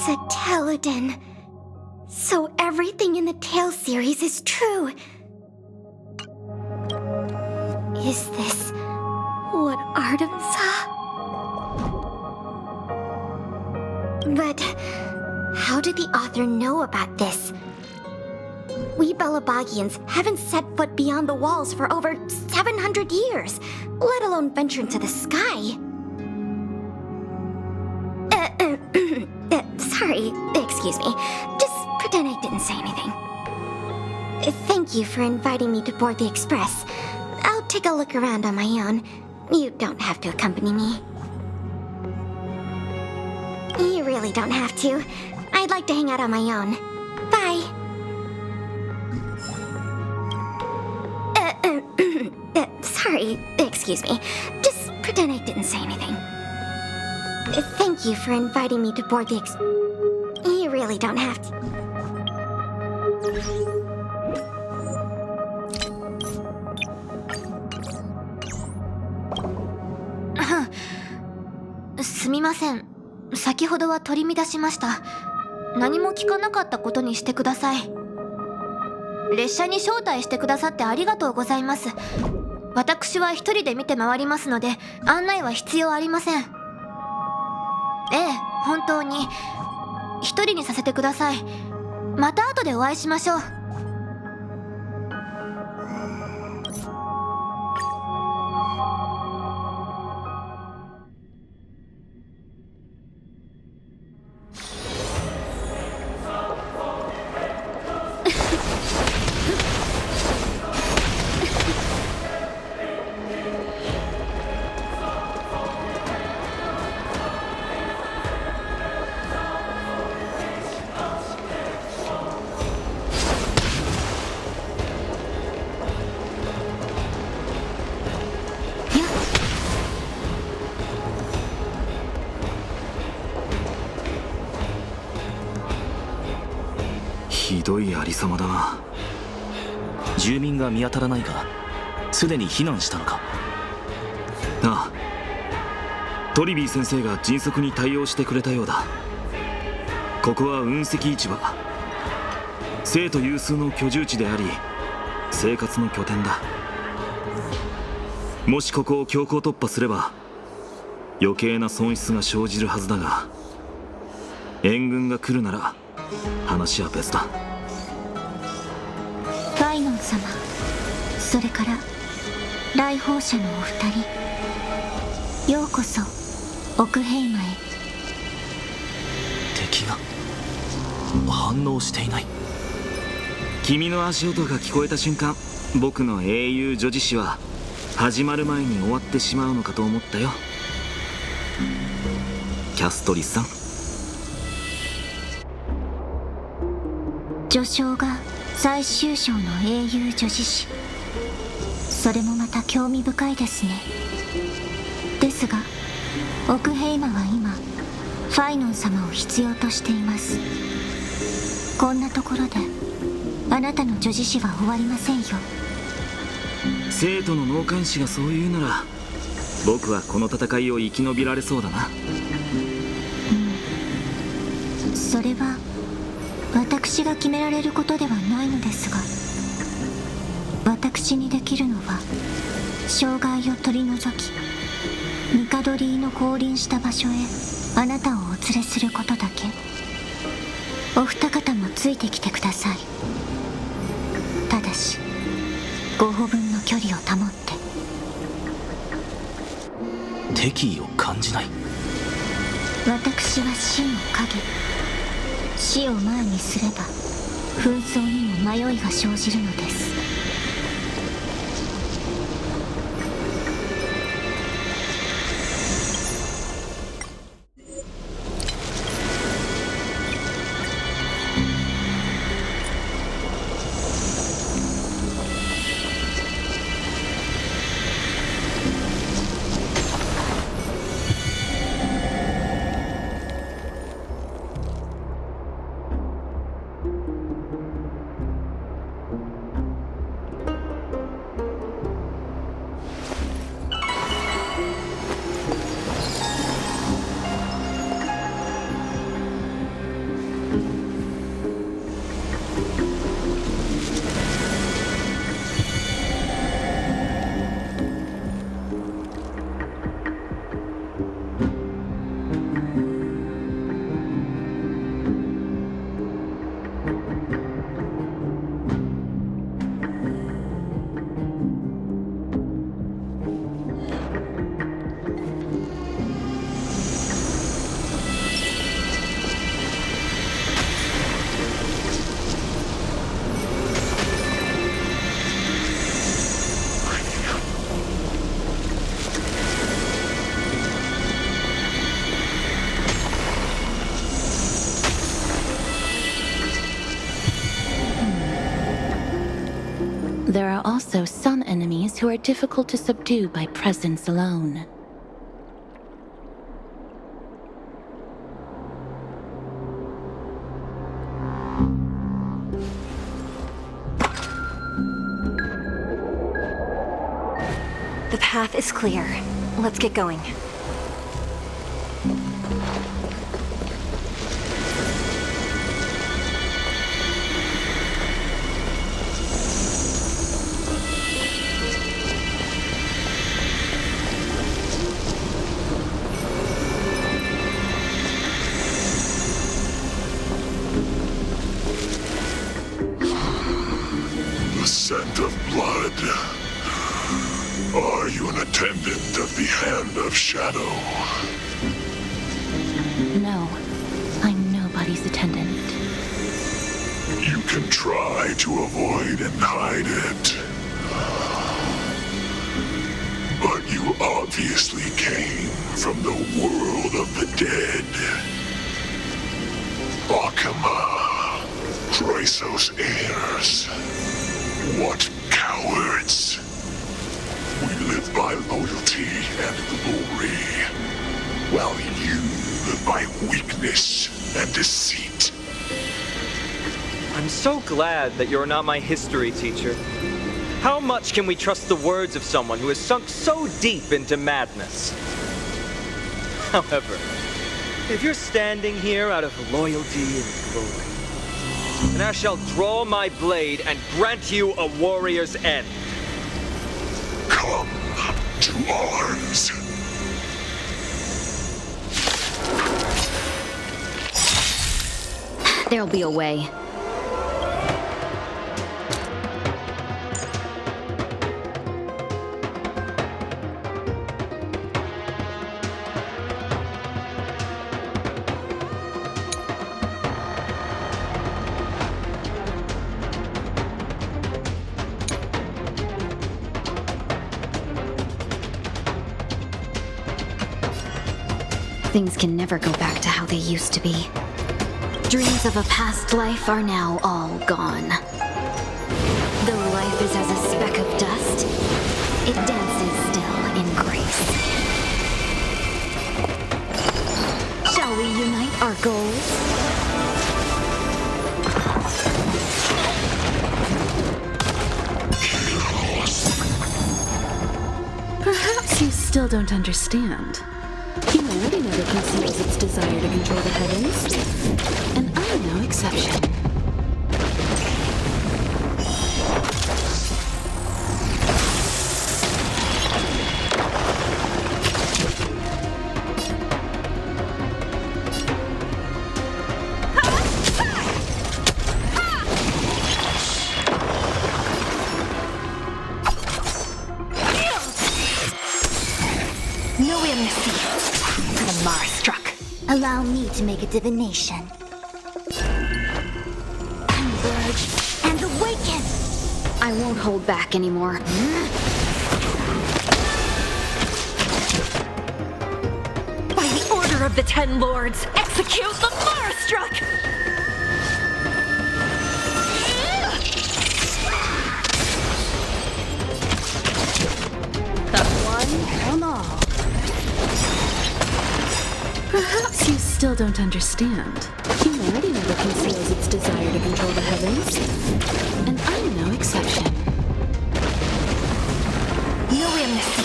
It's a Teledin. So everything in the Tale series is true. Is this what Artem saw? But how did the author know about this? We Belabagians haven't set foot beyond the walls for over 700 years, let alone venture into the sky. Sorry, excuse me. Just pretend I didn't say anything. Thank you for inviting me to board the express. I'll take a look around on my own. You don't have to accompany me. You really don't have to. I'd like to hang out on my own. Bye. Sorry, excuse me. Just pretend I didn't say anything. Thank you for inviting me to board the You really don't have to. すみません。先ほどは取り乱しました。何も聞かなかったことにしてください。列車に招待してくださってありがとうございます。私は一人で見て回りますので、案内は必要ありません。ええ、本当に。一人にさせてください。また後でお会いしましょう。ひどいありさまだな。住民が見当たらないが、すでに避難したのか。ああ、トリビー先生が迅速に対応してくれたようだ。ここは雲石市場、生徒有数の居住地であり生活の拠点だ。もしここを強行突破すれば余計な損失が生じるはずだが、援軍が来るなら話は別だ。ファイノン様、それから来訪者のお二人、ようこそ奥平間へ。敵が反応していない。君の足音が聞こえた瞬間、僕の英雄女子誌は始まる前に終わってしまうのかと思ったよ。キャストリスさん、序章が最終章の英雄女子誌、それもまた興味深いですね。ですが奥平間は今ファイノン様を必要としています。こんなところであなたの女子誌は終わりませんよ。生徒の納棺師がそう言うなら僕はこの戦いを生き延びられそうだな。それは私が決められることではないのですが、私にできるのは障害を取り除きニカドリーの降臨した場所へあなたをお連れすることだけ。お二方もついてきてください。ただし5歩分の距離を保って。敵意を感じない。私は死の影。死を前にすれば紛争にも迷いが生じるのです。there are also some enemies who are difficult to subdue by presence alone. The path is clear. Let's get going. The scent of blood. Are you an attendant of the Hand of Shadow? No, I'm nobody's attendant. You can try to avoid and hide it. But you obviously came from the world of the dead. Akama, Chrysos heirs. What cowards! We live by loyalty and glory, while you live by weakness and deceit. I'm so glad that you're not my history teacher. How much can we trust the words of someone who has sunk so deep into madness? However, if you're standing here out of loyalty and glory, then I shall draw my blade and grant you a warrior's end. Come to arms. There'll be a way. Things can never go back to how they used to be. Dreams of a past life are now all gone. Though life is as a speck of dust, it dances still in grace. Shall we unite our goals? Perhaps you still don't understand. Humanity never conceals its desire to control the heavens, and I'm no exception. No amnesty. The Mar struck. Allow me to make a divination. Converge and awaken! I won't hold back anymore. By the order of the Ten Lords, execute the Mar struck! Perhaps you still don't understand. Humanity never conceals its desire to control the heavens, and I'm no exception. No amnesty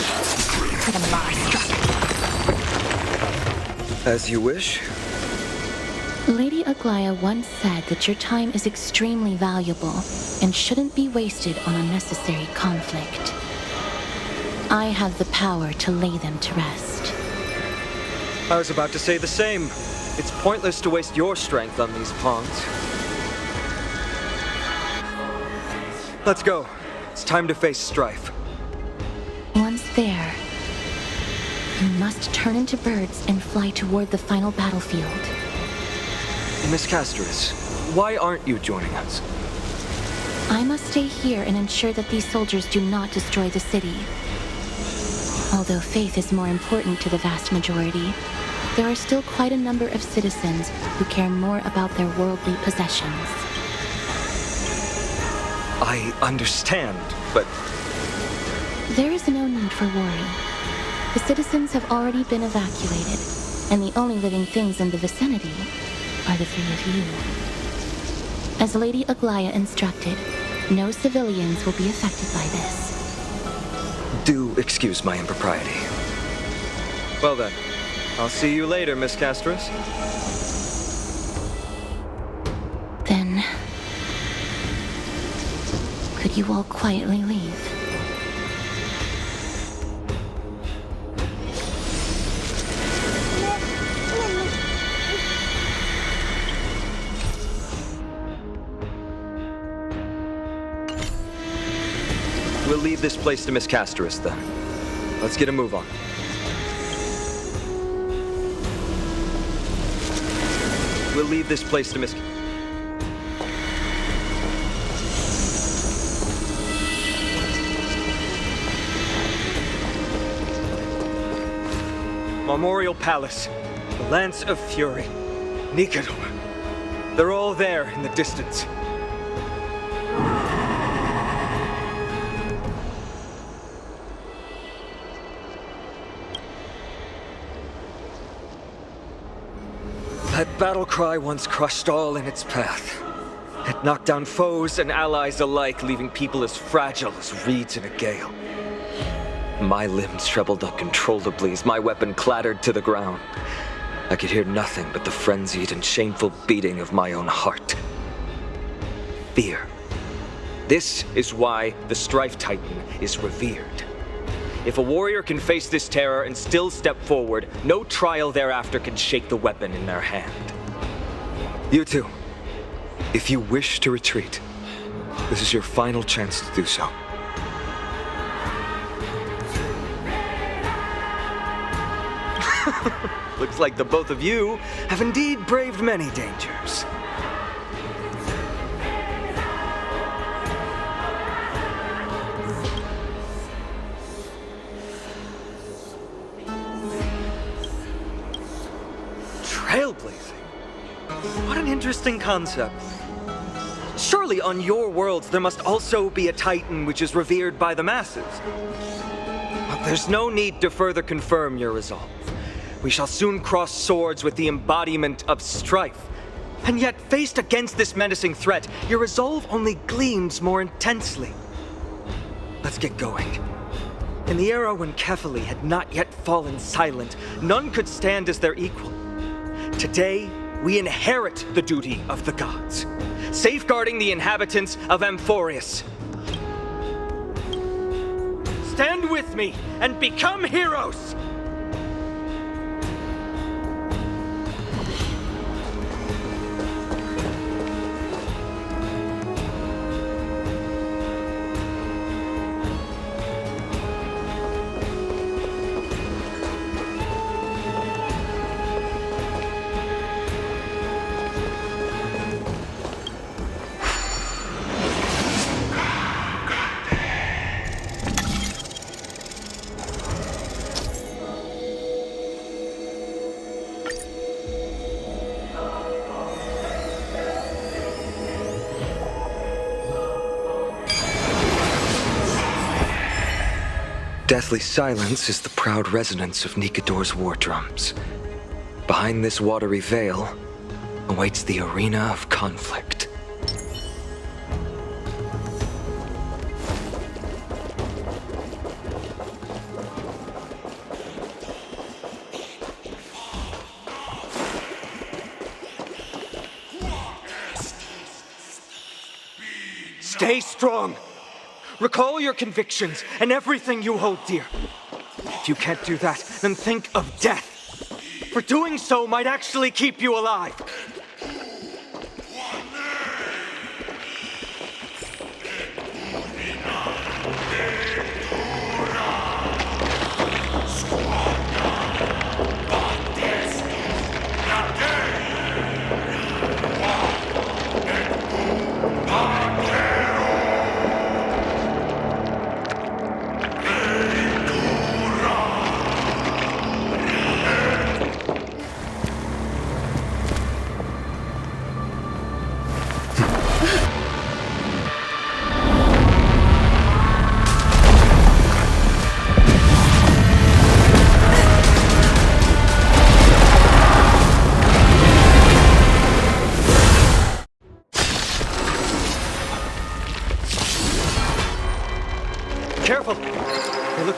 for the Mar struck. As you wish. Lady Aglaya once said that your time is extremely valuable and shouldn't be wasted on unnecessary conflict. I have the power to lay them to rest. I was about to say the same. It's pointless to waste your strength on these pawns. Let's go. It's time to face strife. Once there, you must turn into birds and fly toward the final battlefield. Miss Castris, why aren't you joining us? I must stay here and ensure that these soldiers do not destroy the city. Although faith is more important to the vast majority, there are still quite a number of citizens who care more about their worldly possessions. I understand. but There is no need for worry. The citizens have already been evacuated, and the only living things in the vicinity are the three of you. As Lady Aglaya instructed, no civilians will be affected by this. do excuse my impropriety. Well then, I'll see you later, Miss Castris. Then, could you all quietly leave? We'll leave this place to Miss Castris then. Let's get a move on. We'll leave this place to Miss... Memorial Palace, the Lance of Fury, Nikador. They're all there in the distance. That battle cry once crushed all in its path. It knocked down foes and allies alike, leaving people as fragile as reeds in a gale. My limbs trembled uncontrollably as my weapon clattered to the ground. I could hear nothing but the frenzied and shameful beating of my own heart. Fear. This is why the Strife Titan is revered. If a warrior can face this terror and still step forward, no trial thereafter can shake the weapon in their hand. You two, if you wish to retreat, this is your final chance to do so. Looks like the both of you have indeed braved many dangers. Trailblazing? What an interesting concept. Surely on your worlds there must also be a Titan which is revered by the masses. But there's no need to further confirm your resolve. We shall soon cross swords with the embodiment of strife. And yet, faced against this menacing threat, your resolve only gleams more intensely. Let's get going. In the era when Kefali had not yet fallen silent, none could stand as their equal. Today, we inherit the duty of the gods, safeguarding the inhabitants of Amphorius. Stand with me and become heroes! Deathly silence is the proud resonance of Nikador's war drums. Behind this watery veil awaits the arena of conflict. Stay strong! Recall your convictions and everything you hold dear. If you can't do that, then think of death. For doing so might actually keep you alive.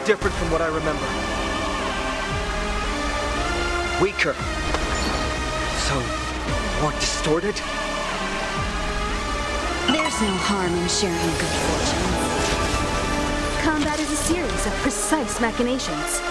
different from what I remember. Weaker. So, more distorted? There's no harm in sharing good fortune. Combat is a series of precise machinations.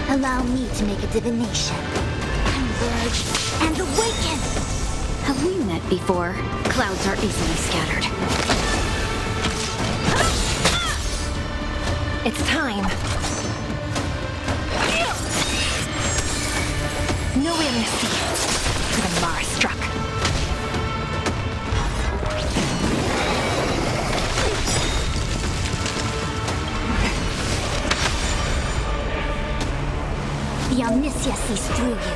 Allow me to make a divination. Converge and awaken! Have we met before? Clouds are easily scattered. It's time. No amnesty for the Mara struck. The Omniscia sees through you.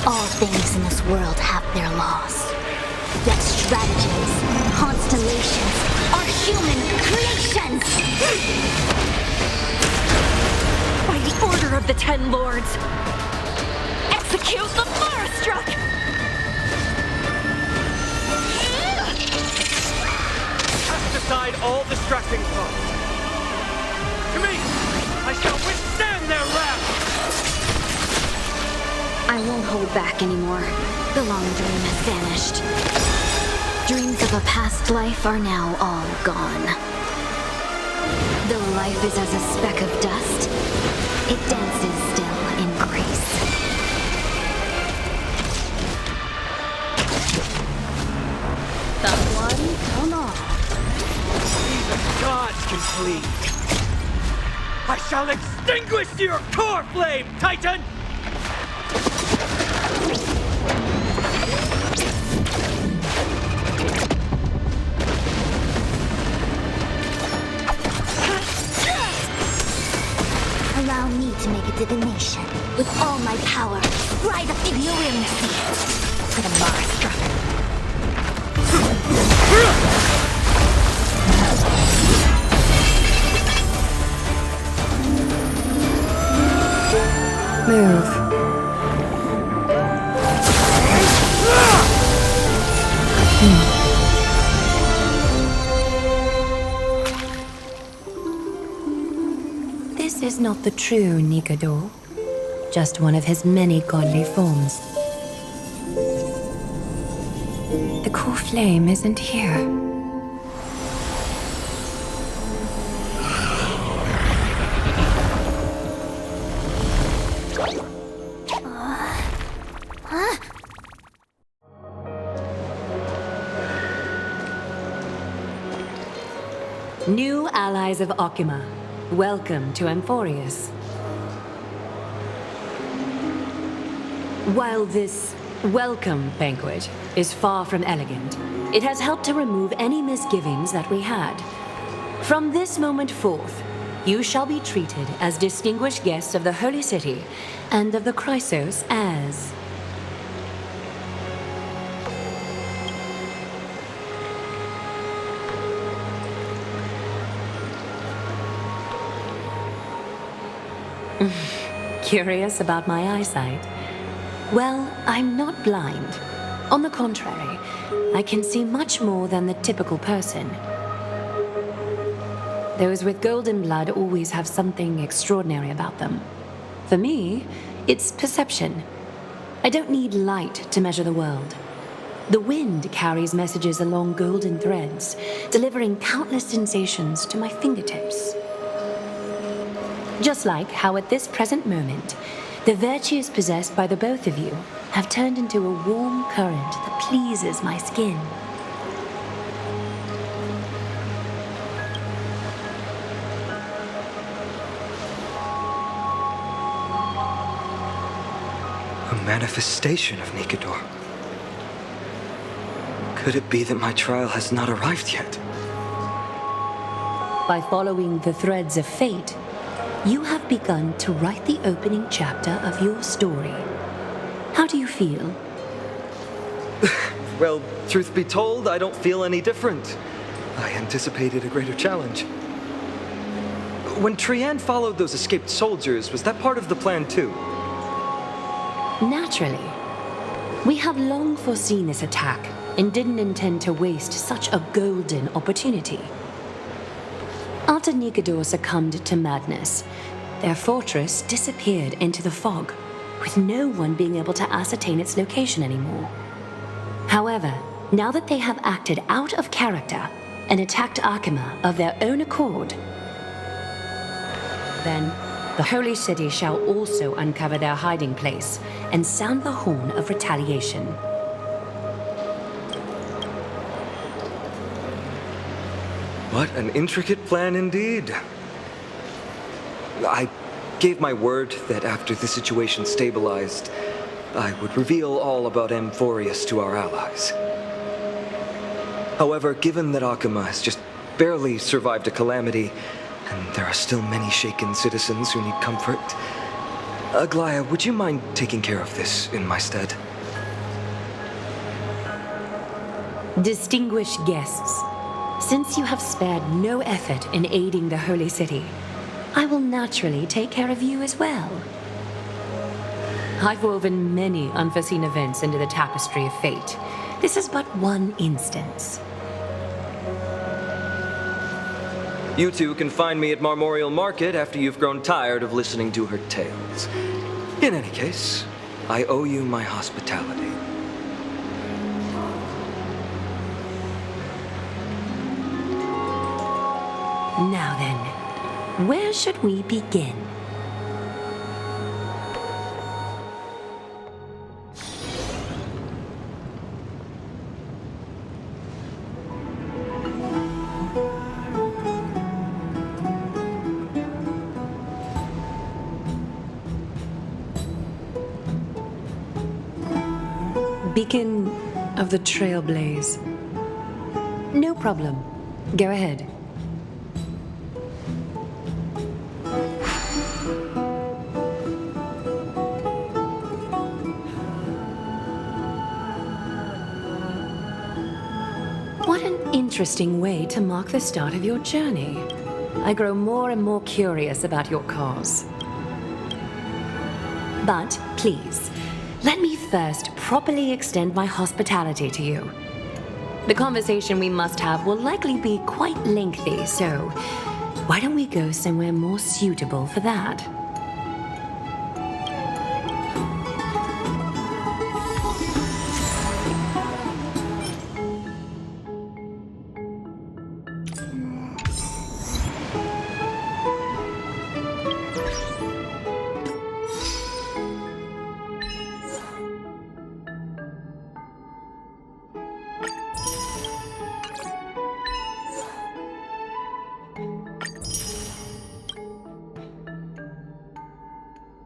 All things in this world have their laws. Yet stratagems, constellations, are human creations! By the order of the Ten Lords, execute the Mara struck! Cast aside all distracting thoughts. To me, I shall withstand their wrath! I won't hold back anymore. The long dream has vanished. Dreams of a past life are now all gone. Though life is as a speck of dust, it dances still in grace. The one, come on. Even gods can plead. I shall extinguish your core flame, Titan! Allow me to make a divination. With all my power, rise up to your amnesty for the Mara struck. Move. This is not the true Nikador, just one of his many godly forms. The core flame isn't here. New allies of Okima, welcome to Amphorius. While this welcome banquet is far from elegant, it has helped to remove any misgivings that we had. From this moment forth, you shall be treated as distinguished guests of the Holy City and of the Chrysos as... Curious about my eyesight? Well, I'm not blind. On the contrary, I can see much more than the typical person. Those with golden blood always have something extraordinary about them. For me, it's perception. I don't need light to measure the world. The wind carries messages along golden threads, delivering countless sensations to my fingertips. Just like how at this present moment, the virtues possessed by the both of you have turned into a warm current that pleases my skin. A manifestation of Nikador. Could it be that my trial has not arrived yet? By following the threads of fate, you have begun to write the opening chapter of your story. How do you feel? Well, truth be told, I don't feel any different. I anticipated a greater challenge. When Trian followed those escaped soldiers, was that part of the plan too? Naturally. We have long foreseen this attack and didn't intend to waste such a golden opportunity. After Nikador succumbed to madness, their fortress disappeared into the fog, with no one being able to ascertain its location anymore. However, now that they have acted out of character and attacked Akima of their own accord, then the Holy City shall also uncover their hiding place and sound the horn of retaliation. What an intricate plan indeed. I gave my word that after the situation stabilized, I would reveal all about Amphorius to our allies. However, given that Akima has just barely survived a calamity, and there are still many shaken citizens who need comfort, Aglaya, would you mind taking care of this in my stead? Distinguished guests, since you have spared no effort in aiding the Holy City, I will naturally take care of you as well. I've woven many unforeseen events into the tapestry of fate. This is but one instance. You two can find me at Marmorial Market after you've grown tired of listening to her tales. In any case, I owe you my hospitality. Now then, where should we begin? Beacon of the Trailblaze. No problem. Go ahead. What an interesting way to mark the start of your journey. I grow more and more curious about your cause. But please, let me first properly extend my hospitality to you. The conversation we must have will likely be quite lengthy, so why don't we go somewhere more suitable for that?